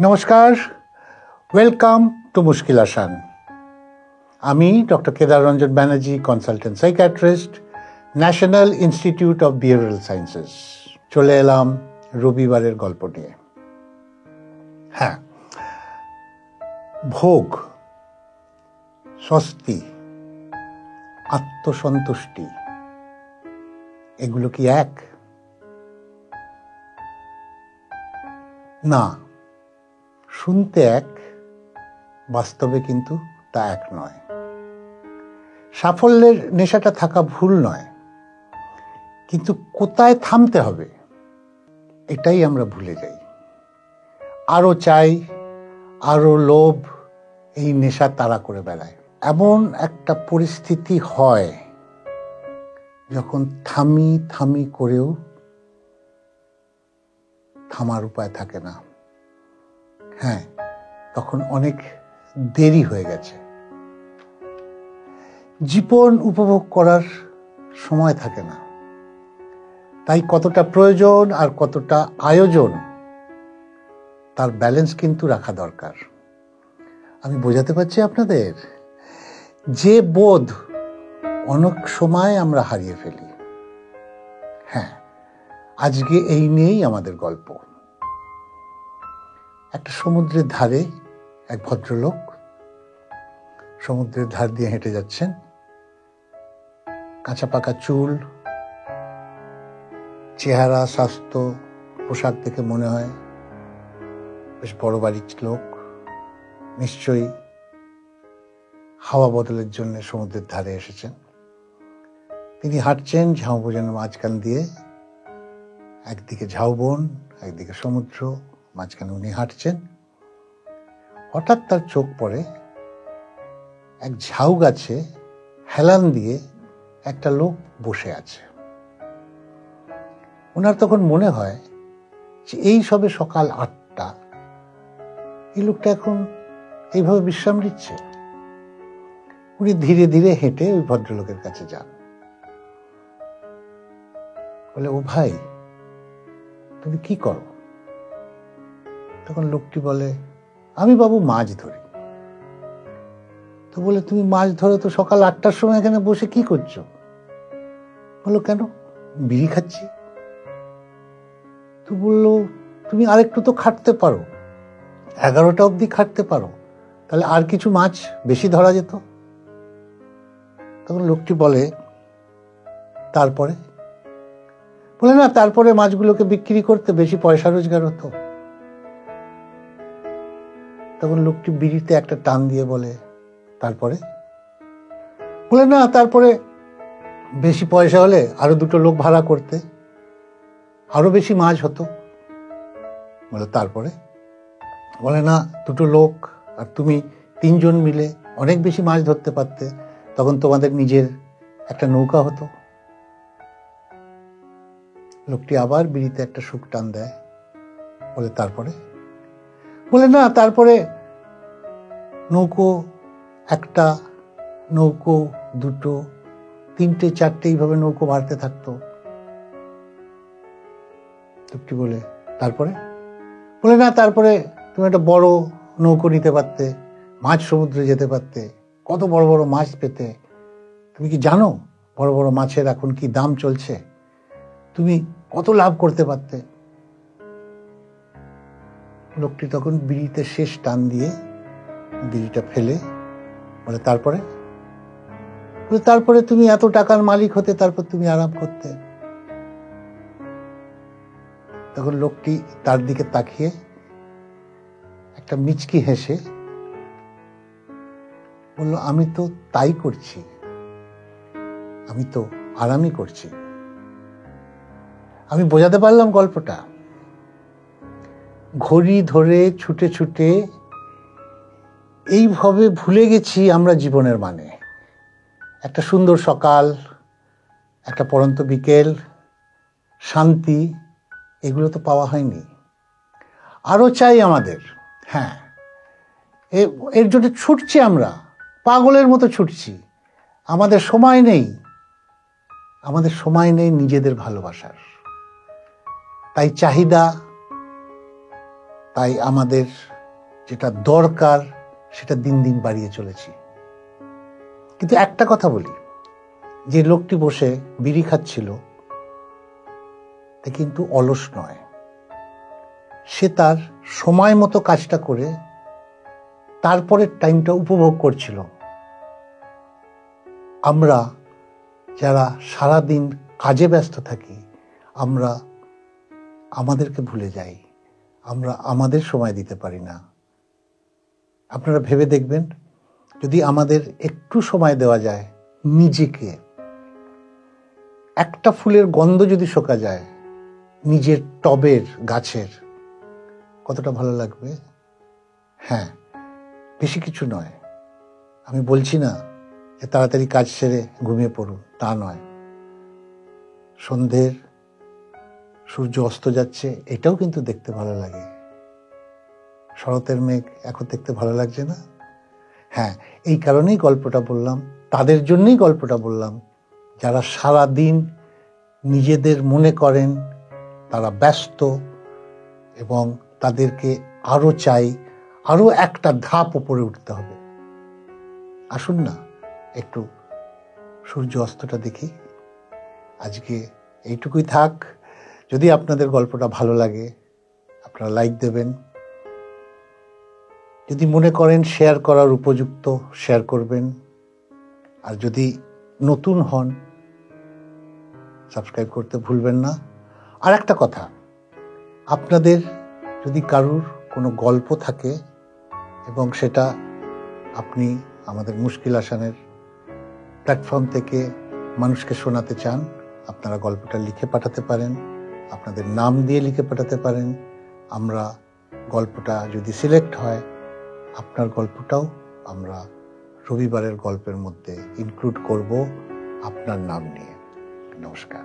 নমস্কার, welcome to মুশকিল আসান। আমি doctor Kedar Ranjan Banerjee, consultant psychiatrist, national institute of behavioural sciences. চলে এলাম রবিবারের গল্প নিয়ে। হ্যাঁ, ভোগ, স্বস্তি, আত্মসন্তুষ্টি এগুলো কি এক? না, শুনতে এক, বাস্তবে কিন্তু তা এক নয়। সাফল্যের নেশাটা থাকা ভুল নয়, কিন্তু কোথায় থামতে হবে এটাই আমরা ভুলে যাই। আরো চাই, আরো লোভ, এই নেশা তাড়া করে বেড়ায়। এমন একটা পরিস্থিতি হয় যখন থামি থামি করেও থামার উপায় থাকে না। হ্যাঁ, তখন অনেক দেরি হয়ে গেছে। জীবন উপভোগ করার সময় থাকে না। তাই কতটা প্রয়োজন আর কতটা আয়োজন তার ব্যালেন্স কিন্তু রাখা দরকার। আমি বোঝাতে পারছি আপনাদের? যে বোধ অনেক সময় আমরা হারিয়ে ফেলি। হ্যাঁ, আজকে এই নিয়েই আমাদের গল্প। একটা সমুদ্রের ধারে এক ভদ্রলোক সমুদ্রের ধার দিয়ে হেঁটে যাচ্ছেন। কাঁচা পাকা চুল, চেহারা, স্বাস্থ্য, পোশাক দেখে মনে হয় বেশ বড় বাড়ির লোক। নিশ্চয়ই হাওয়া বদলের জন্য সমুদ্রের ধারে এসেছেন। তিনি হাঁটছেন ঝাউবনের মাঝখান দিয়ে। একদিকে ঝাউবন, একদিকে সমুদ্র, মাঝখানে উনি হাঁটছেন। হঠাৎ তার চোখ পড়ে এক ঝাউ গাছে হেলান দিয়ে একটা লোক বসে আছে। ওনার তখন মনে হয় যে এই সবে সকাল 8টা, এই লোকটা এখন এইভাবে বিশ্রাম নিচ্ছে। উনি ধীরে ধীরে হেঁটে ওই ভদ্রলোকের কাছে যান। বলে, ও ভাই, তুমি কি করো? তখন লোকটি বলে, আমি বাবু মাছ ধরি। তো বলে, তুমি মাছ ধরো তো সকাল 8টার সময় এখানে বসে কি করছো? বললো, কেন? বিড়ি খাচ্ছি। তো বললো, তুমি আরেকটু তো খাটতে পারো, 11টা অবধি খাটতে পারো, তাহলে আর কিছু মাছ বেশি ধরা যেত। তখন লোকটি বলে, তারপরে? বলে, না, তারপরে মাছগুলোকে বিক্রি করতে বেশি পয়সা রোজগার হতো। তখন লোকটি বিড়িতে একটা টান দিয়ে বলে, তারপরে? বলে, না, তারপরে বেশি পয়সা হলে আরো 2টো লোক ভাড়া করতে, আরো বেশি মাছ হতো। বলে, তারপরে? বলে, না, 2টো লোক আর তুমি 3জন মিলে অনেক বেশি মাছ ধরতে পারতে, তখন তোমাদের নিজের একটা নৌকা হতো। লোকটি আবার বিড়িতে একটা শুক টান দেয়। বলে, তারপরে? বলে, না, তারপরে নৌকো একটা, নৌকো 2টো, 3টে, 4টে, এইভাবে নৌকো বাড়তে থাকতো। লোকটি বলে, তারপরে? বলে, না, তারপরে তুমি একটা বড় নৌকো নিতে পারতে, মাছ সমুদ্রে যেতে পারতে, কত বড় বড় মাছ পেতে। তুমি কি জানো বড় বড় মাছের এখন কি দাম চলছে? তুমি কত লাভ করতে পারতে। লোকটি তখন বিড়িতে শেষ টান দিয়ে বিড়িটা ফেলে বলে, তারপরে? বলে, তারপরে তুমি এত টাকার মালিক হতে, তারপর তুমি আরাম করতে। তখন লোকটি তার দিকে তাকিয়ে একটা মিচকি হেসে বলল, আমি তো তাই করছি, আমি তো আরামই করছি। আমি বোঝাতে পারলাম গল্পটা? ঘড়ি ধরে ছুটে ছুটে এইভাবে ভুলে গেছি আমরা জীবনের মানে। একটা সুন্দর সকাল, একটা পড়ন্ত বিকেল, শান্তি, এগুলো তো পাওয়া হয়নি। আরো চাই আমাদের। হ্যাঁ, এর জন্য ছুটছি আমরা, পাগলের মতো ছুটছি। আমাদের সময় নেই, আমাদের সময় নেই নিজেদের ভালোবাসার। তাই চাহিদা, তাই আমাদের যেটা দরকার সেটা দিন দিন বাড়িয়ে চলেছি। কিন্তু একটা কথা বলি, যে লোকটি বসে বিড়ি খাচ্ছিল তা কিন্তু অলস নয়, সে তার সময় মতো কাজটা করে তারপরের টাইমটা উপভোগ করছিল। আমরা যারা সারাদিন কাজে ব্যস্ত থাকি, আমরা আমাদেরকে ভুলে যাই, আমরা আমাদের সময় দিতে পারি না। আপনারা ভেবে দেখবেন, যদি আমাদের একটু সময় দেওয়া যায় নিজেকে, একটা ফুলের গন্ধ যদি শোকা যায় নিজের টবের গাছের, কতটা ভালো লাগবে। হ্যাঁ, বেশি কিছু নয়। আমি বলছি না যে তাড়াতাড়ি কাজ সেরে ঘুমিয়ে পড়ুন, তা নয়। সন্ধ্যের সূর্য অস্ত যাচ্ছে, এটাও কিন্তু দেখতে ভালো লাগে। শরতের মেঘ এখন দেখতে ভালো লাগছে না? হ্যাঁ, এই কারণেই গল্পটা বললাম, তাদের জন্যই গল্পটা বললাম যারা সারা দিন নিজেদের মনে করেন তারা ব্যস্ত এবং তাদেরকে আরো চাই, আরো একটা ধাপ উপরে উঠতে হবে। আসুন না একটু সূর্য অস্তটা দেখি। আজকে এইটুকুই থাক। যদি আপনাদের গল্পটা ভালো লাগে আপনারা লাইক দেবেন, যদি মনে করেন শেয়ার করার উপযুক্ত শেয়ার করবেন, আর যদি নতুন হন সাবস্ক্রাইব করতে ভুলবেন না। আর একটা কথা, আপনাদের যদি কারুর কোনো গল্প থাকে এবং সেটা আপনি আমাদের মুশকিল আসানের প্ল্যাটফর্ম থেকে মানুষকে শোনাতে চান, আপনারা গল্পটা লিখে পাঠাতে পারেন, আপনাদের নাম দিয়ে লিখে পাঠাতে পারেন। আমরা গল্পটা যদি সিলেক্ট হয়, আপনার গল্পটাও আমরা রবিবারের গল্পের মধ্যে ইনক্লুড করব আপনার নাম নিয়ে। নমস্কার।